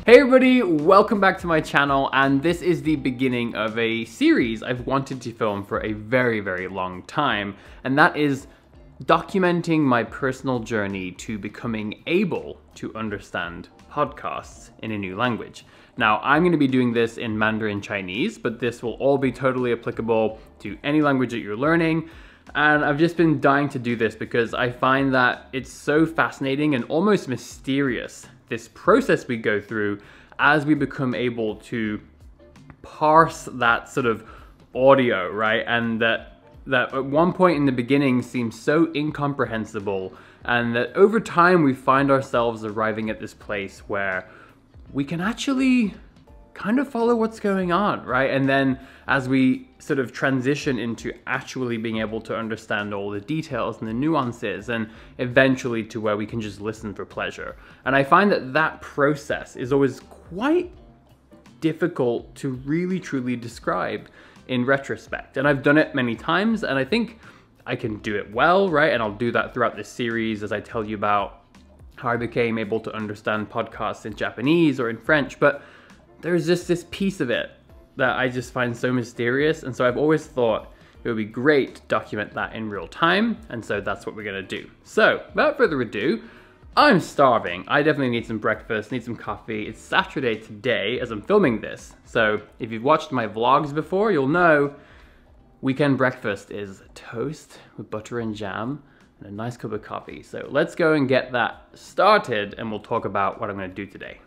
Hey everybody, welcome back to my channel, and this is the beginning of a series I've wanted to film for a very long time, and that is documenting my personal journey to becoming able to understand podcasts in a new language. Now, I'm going to be doing this in Mandarin Chinese, but this will all be totally applicable to any language that you're learning. And I've just been dying to do this because I find that it's so fascinating and almost mysterious, this process we go through as we become able to parse that sort of audio, right? And that at one point in the beginning seems so incomprehensible, and that over time we find ourselves arriving at this place where we can actually kind of follow what's going on, right? And then as we sort of transition into actually being able to understand all the details and the nuances, and eventually to where we can just listen for pleasure. And I find that that process is always quite difficult to really truly describe in retrospect. And I've done it many times, and I think I can do it well, right? And I'll do that throughout this series as I tell you about how I became able to understand podcasts in Japanese or in French. But there's just this piece of it that I just find so mysterious, and so I've always thought it would be great to document that in real time, and so that's what we're gonna do. So, without further ado, I'm starving. I definitely need some breakfast, need some coffee. It's Saturday today as I'm filming this, so if you've watched my vlogs before, you'll know weekend breakfast is toast with butter and jam and a nice cup of coffee. So let's go and get that started, and we'll talk about what I'm gonna do today.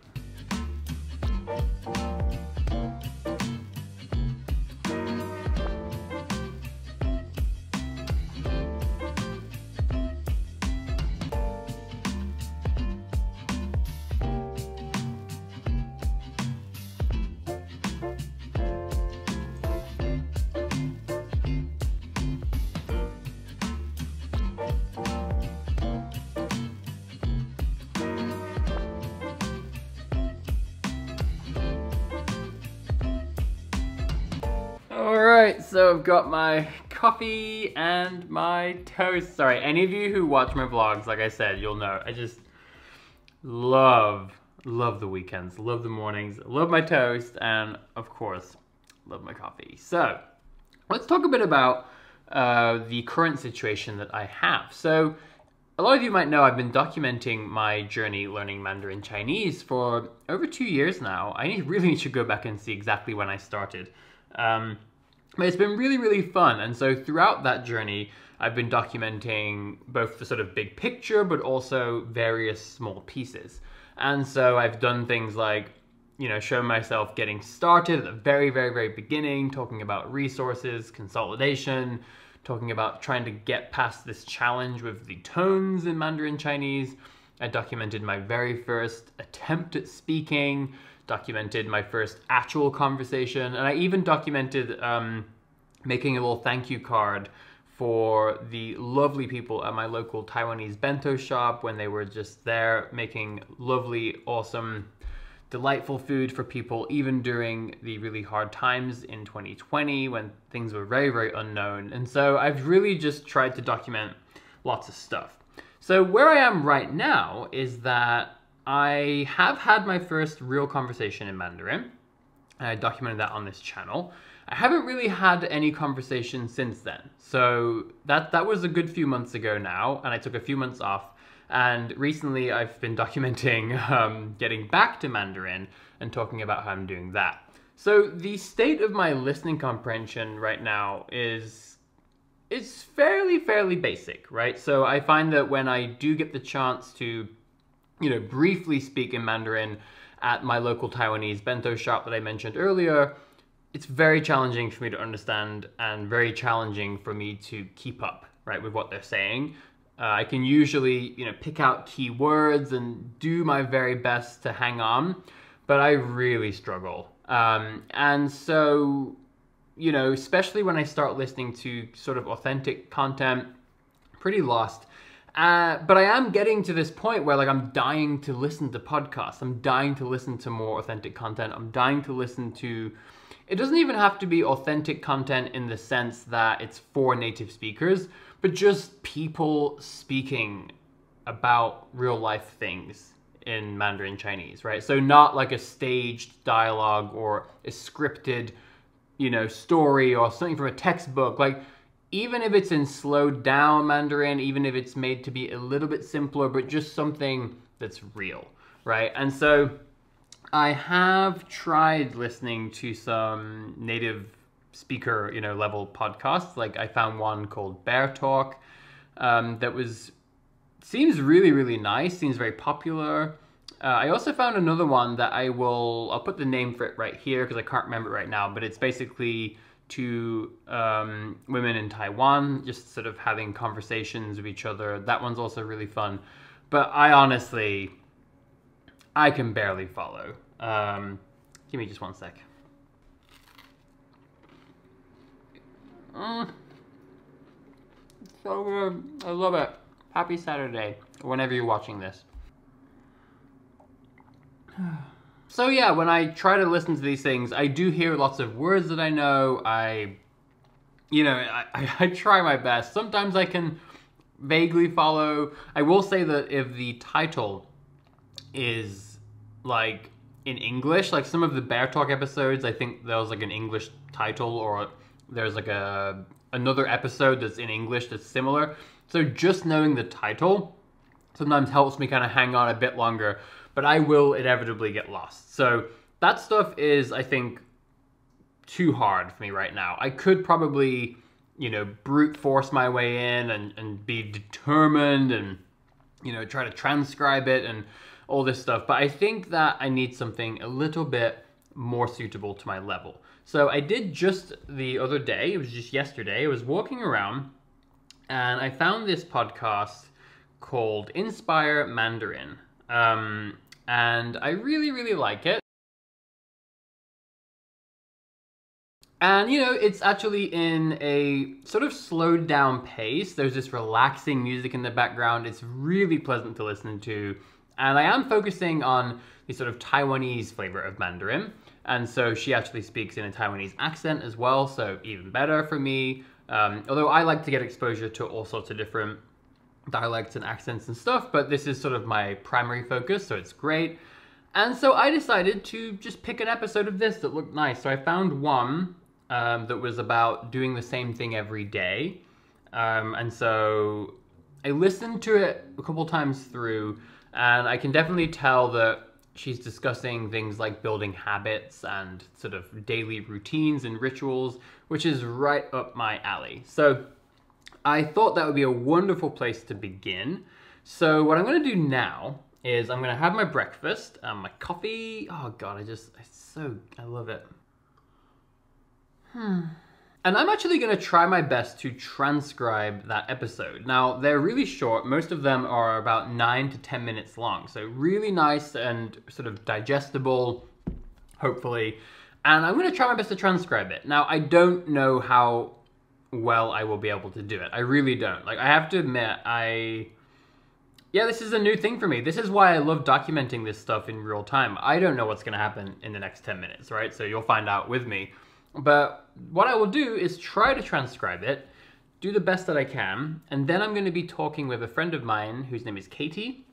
Alright, so I've got my coffee and my toast. Sorry, any of you who watch my vlogs, like I said, you'll know I just love the weekends, love the mornings, love my toast, and of course, love my coffee. So, let's talk a bit about the current situation that I have. So, a lot of you might know I've been documenting my journey learning Mandarin Chinese for over 2 years now. I really need to go back and see exactly when I started. But it's been really fun, and so throughout that journey I've been documenting both the sort of big picture but also various small pieces. And so I've done things like, you know, show myself getting started at the very beginning, talking about resources, consolidation, talking about trying to get past this challenge with the tones in Mandarin Chinese. I documented my very first attempt at speaking, documented my first actual conversation, and I even documented making a little thank you card for the lovely people at my local Taiwanese bento shop when they were just there making lovely, awesome, delightful food for people even during the really hard times in 2020 when things were very unknown. And so I've really just tried to document lots of stuff. So where I am right now is that I have had my first real conversation in Mandarin, and I documented that on this channel. I haven't really had any conversation since then. So that was a good few months ago now, and I took a few months off. And recently I've been documenting getting back to Mandarin and talking about how I'm doing that. So the state of my listening comprehension right now is fairly basic, right? So I find that when I do get the chance to, you know, briefly speak in Mandarin at my local Taiwanese bento shop that I mentioned earlier, it's very challenging for me to understand and very challenging for me to keep up, right, with what they're saying. I can usually, you know, pick out key words and do my very best to hang on, but I really struggle. And so, you know, especially when I start listening to sort of authentic content, pretty lost. But I am getting to this point where, like, I'm dying to listen to podcasts. I'm dying to listen to more authentic content. I'm dying to listen to... It doesn't even have to be authentic content in the sense that it's for native speakers, but just people speaking about real life things in Mandarin Chinese, right? So not like a staged dialogue or a scripted, story or something from a textbook. Like, even if it's in slowed down Mandarin, even if it's made to be a little bit simpler, but just something that's real, right? And so I have tried listening to some native speaker, level podcasts. Like, I found one called Bear Talk that seems really, really nice, seems very popular. I also found another one that I'll put the name for it right here because I can't remember it right now, but it's basically two women in Taiwan just sort of having conversations with each other. That one's also really fun. But I can barely follow. Give me just one sec. So good. I love it. Happy Saturday, whenever you're watching this. So yeah, when I try to listen to these things, I do hear lots of words that I know. I try my best. Sometimes I can vaguely follow. I will say that if the title is like in English, like some of the Bear Talk episodes, I think there was like an English title, or there's like another episode that's in English that's similar. So just knowing the title sometimes helps me kind of hang on a bit longer, but I will inevitably get lost. So that stuff is, I think, too hard for me right now. I could probably, brute force my way in and be determined and, try to transcribe it and all this stuff. But I think that I need something a little bit more suitable to my level. So I did just the other day, it was just yesterday, I was walking around and I found this podcast called Inspire Mandarin. And I really, really like it. And, it's actually in a sort of slowed down pace. There's this relaxing music in the background. It's really pleasant to listen to. And I am focusing on the sort of Taiwanese flavor of Mandarin. And so she actually speaks in a Taiwanese accent as well, so even better for me. Although I like to get exposure to all sorts of different dialects and accents and stuff, but this is sort of my primary focus, so it's great. And so I decided to just pick an episode of this that looked nice. So I found one that was about doing the same thing every day. And so I listened to it a couple times through, and I can definitely tell that she's discussing things like building habits and sort of daily routines and rituals, which is right up my alley. So I thought that would be a wonderful place to begin. So what I'm going to do now is I'm going to have my breakfast, my coffee. Oh God, I love it. And I'm actually going to try my best to transcribe that episode. Now, they're really short. Most of them are about 9 to 10 minutes long. So really nice and sort of digestible, hopefully. And I'm going to try my best to transcribe it. Now, I don't know how well I will be able to do it. I really don't. Like, I have to admit, this is a new thing for me. This is why I love documenting this stuff in real time. I don't know what's going to happen in the next 10 minutes, right? So you'll find out with me. But what I will do is try to transcribe it, do the best that I can, and then I'm going to be talking with a friend of mine whose name is Katie,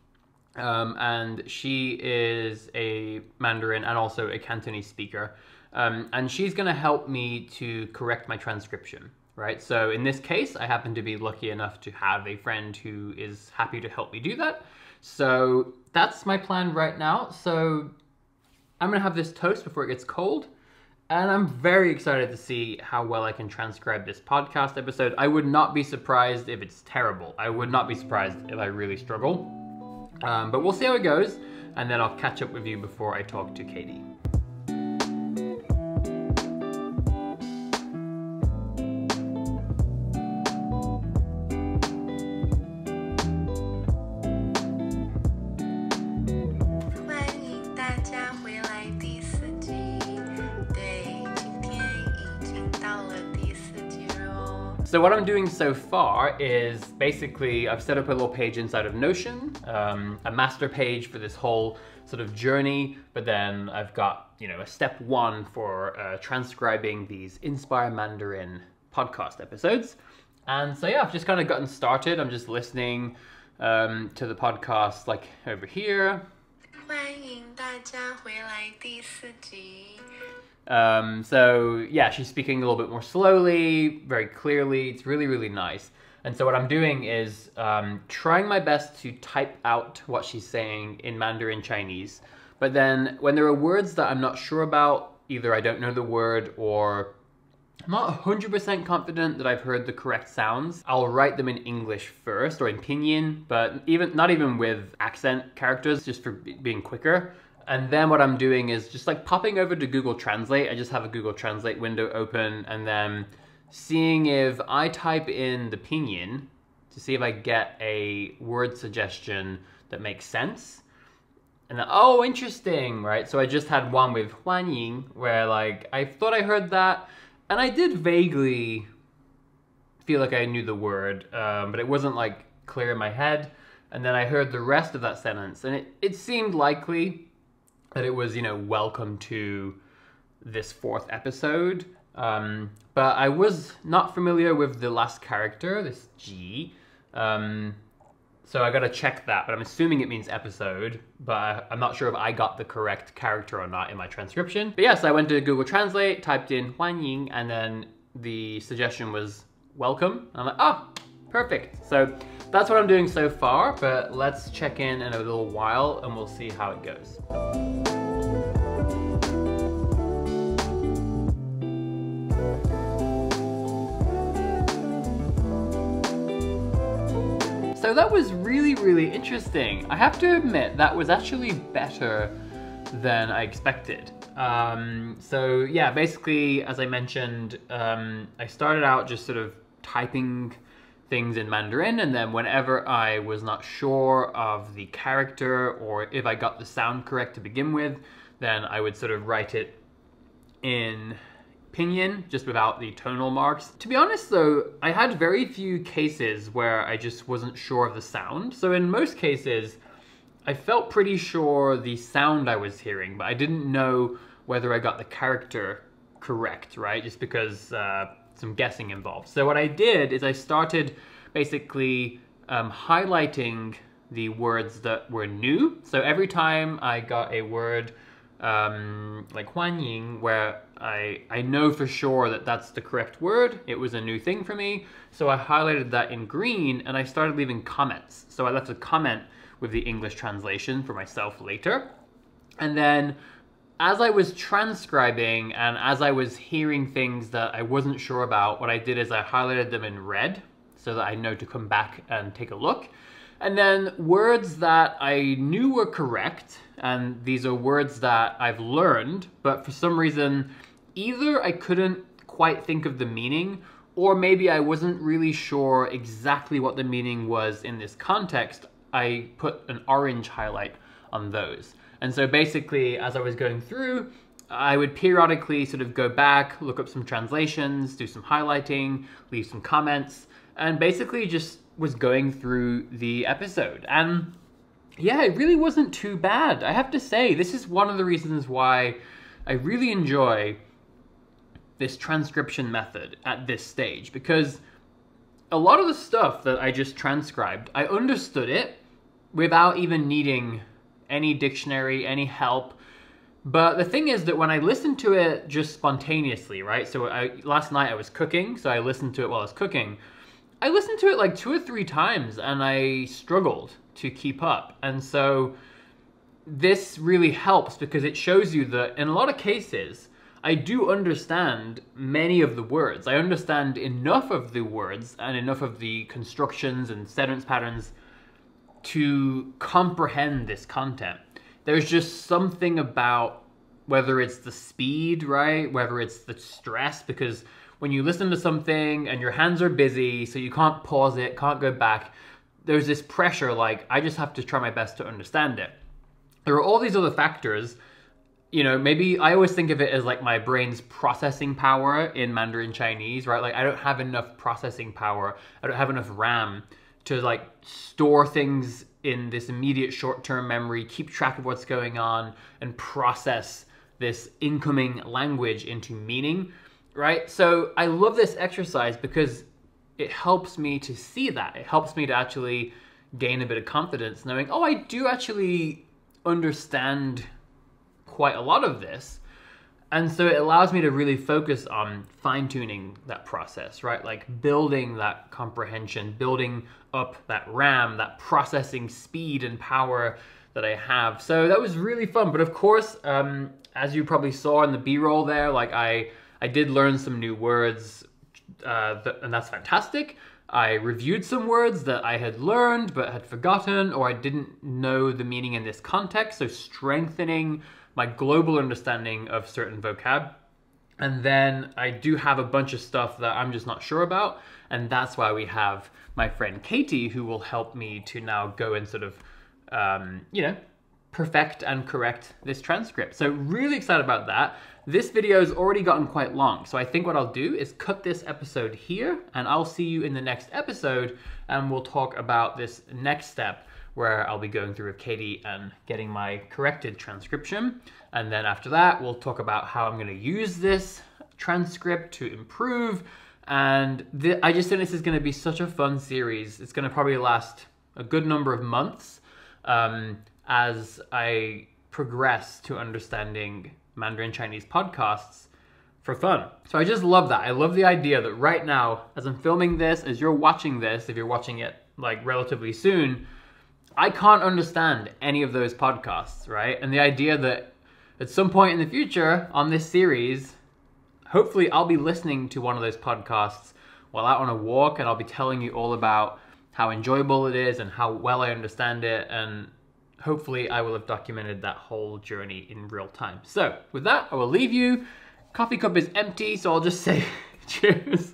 and she is a Mandarin and also a Cantonese speaker, and she's going to help me to correct my transcription, right? So in this case, I happen to be lucky enough to have a friend who is happy to help me do that. So that's my plan right now. So I'm going to have this toast before it gets cold. And I'm very excited to see how well I can transcribe this podcast episode. I would not be surprised if it's terrible. I would not be surprised if I really struggle. But we'll see how it goes, and then I'll catch up with you before I talk to Katie. So what I'm doing so far is basically I've set up a little page inside of Notion, a master page for this whole sort of journey, but then I've got, a step 1 for transcribing these Inspire Mandarin podcast episodes. And so yeah, I've just kind of gotten started. I'm just listening to the podcast like over here. 欢迎大家回来第4集。So yeah, she's speaking a little bit more slowly, very clearly. It's really, really nice. And so what I'm doing is trying my best to type out what she's saying in Mandarin Chinese. But then when there are words that I'm not sure about, either I don't know the word or I'm not 100% confident that I've heard the correct sounds, I'll write them in English first, or in pinyin, but not even with accent characters, just for being quicker. And then what I'm doing is just like popping over to Google Translate. I just have a Google Translate window open and then seeing if I type in the pinyin to see if I get a word suggestion that makes sense. And then, oh, interesting, right? So I just had one with 欢迎, where like, I thought I heard that, and I did vaguely feel like I knew the word, but it wasn't like clear in my head. And then I heard the rest of that sentence, and it seemed likely that it was, you know, welcome to this 4th episode. But I was not familiar with the last character, this G. So I gotta check that, but I'm assuming it means episode, but I'm not sure if I got the correct character or not in my transcription. But yes, I went to Google Translate, typed in 欢迎, and then the suggestion was welcome. And I'm like, oh, perfect. So that's what I'm doing so far, but let's check in a little while and we'll see how it goes. So that was really, really interesting. I have to admit, that was actually better than I expected. So yeah, basically, as I mentioned, I started out just sort of typing things in Mandarin, and then whenever I was not sure of the character or if I got the sound correct to begin with, then I would sort of write it in pinyin, just without the tonal marks. To be honest though, I had very few cases where I just wasn't sure of the sound. So in most cases, I felt pretty sure the sound I was hearing, but I didn't know whether I got the character correct, right? Just because some guessing involved. So what I did is I started basically highlighting the words that were new. So every time I got a word like 欢迎, where I know for sure that that's the correct word, it was a new thing for me, so I highlighted that in green and I started leaving comments. So I left a comment with the English translation for myself later. And then as I was transcribing and as I was hearing things that I wasn't sure about, what I did is I highlighted them in red so that I know to come back and take a look. And then words that I knew were correct, and these are words that I've learned, but for some reason, either I couldn't quite think of the meaning, or maybe I wasn't really sure exactly what the meaning was in this context, I put an orange highlight on those. And so basically, as I was going through, I would periodically sort of go back, look up some translations, do some highlighting, leave some comments, and basically just was going through the episode. And yeah, it really wasn't too bad. I have to say, this is one of the reasons why I really enjoy this transcription method at this stage, because a lot of the stuff that I just transcribed, I understood it without even needing any dictionary, any help. But the thing is that when I listened to it just spontaneously, right? So last night I was cooking, so I listened to it while I was cooking. I listened to it like 2 or 3 times and I struggled to keep up. And so this really helps because it shows you that in a lot of cases, I do understand many of the words. I understand enough of the words and enough of the constructions and sentence patterns to comprehend this content. There's just something about whether it's the speed, right? Whether it's the stress, because when you listen to something and your hands are busy, so you can't pause it, can't go back, there's this pressure like, I just have to try my best to understand it. There are all these other factors. You know, maybe I always think of it as like my brain's processing power in Mandarin Chinese, right? Like I don't have enough processing power. I don't have enough RAM to like store things in this immediate short-term memory, keep track of what's going on, and process this incoming language into meaning, right? So I love this exercise because it helps me to see that. It helps me to actually gain a bit of confidence knowing, oh, I do actually understand quite a lot of this. And so it allows me to really focus on fine-tuning that process, right? Like building that comprehension, building up that RAM, that processing speed and power that I have. So that was really fun. But of course, as you probably saw in the B-roll there, like I did learn some new words, and that's fantastic. I reviewed some words that I had learned but had forgotten, or I didn't know the meaning in this context, so strengthening my global understanding of certain vocab. And then I do have a bunch of stuff that I'm just not sure about, and that's why we have my friend Katie, who will help me to now go and sort of, perfect and correct this transcript. So really excited about that. This video has already gotten quite long, so I think what I'll do is cut this episode here, and I'll see you in the next episode, and we'll talk about this next step where I'll be going through with Katie and getting my corrected transcription. And then after that, we'll talk about how I'm going to use this transcript to improve. And I just think this is going to be such a fun series. It's going to probably last a good number of months as I progress to understanding Mandarin Chinese podcasts for fun. So I just love that. I love the idea that right now, as I'm filming this, as you're watching this, if you're watching it like relatively soon, I can't understand any of those podcasts, right? And the idea that at some point in the future on this series, hopefully I'll be listening to one of those podcasts while out on a walk, and I'll be telling you all about how enjoyable it is and how well I understand it, and hopefully I will have documented that whole journey in real time. So with that, I will leave you. Coffee cup is empty, so I'll just say cheers.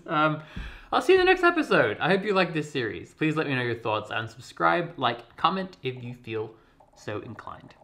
I'll see you in the next episode. I hope you like this series. Please let me know your thoughts and subscribe, like, comment if you feel so inclined.